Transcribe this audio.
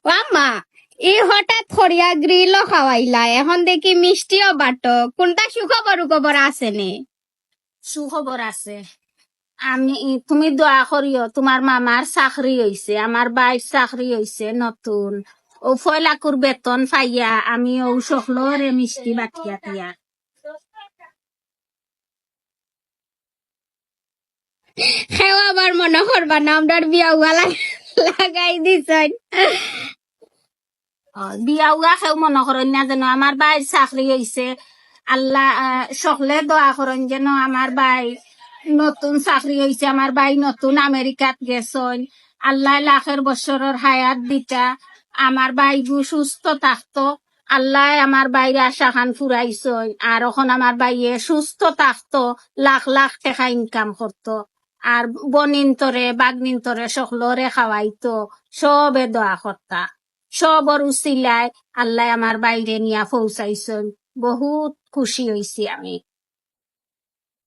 ও আম্মা, এই হঠাৎ খরিয়া গ্রিল খাওয়াইলা, এখন দেখি মিষ্টিও বাটো, কোনটা সুখবর আছে নে? সুখবর আছে। তুমি দোয়া করিও, তোমার মামার চাকরি হইছে, আমার বাইর চাকরি হইছে নতুন। ও 6 লাখর বেতন পাইয়া আমি ও সকলরে মিষ্টি বাটিয়া দিয়া। সেও আবার মনে করবা না আমরার বিয়া উয়া লাগাই দিছেন। বিয়া উয়া খেও মনে করেন না যেন আমার বাইর চাকরি হইছে। আল্লাহ সকলে দোয়া করেন যেন আমার বাই নতুন চাকরি হইছে, আমার বাই নতুন আমেরিকাত গেছন। আল্লাহ লাখের বছরের হায়াত দিতা, আমার বাইগু সুস্থ থাকতো। আল্লাহ আমার বাইরে আশা খান ফুরাইছই, আর এখন আমার বাইয়ে সুস্থ থাকতো, লাখ লাখ টাকা ইনকাম করতো। আর বনিন্তরে বাগনিন্তরে সকলরে খাওয়াইতো, সবে দোয়া করতা। সবর উচিলায় আল্লাহ আমার বাইরে নিয়া পৌঁছাইছন। বহুত খুশি হইছি আমি।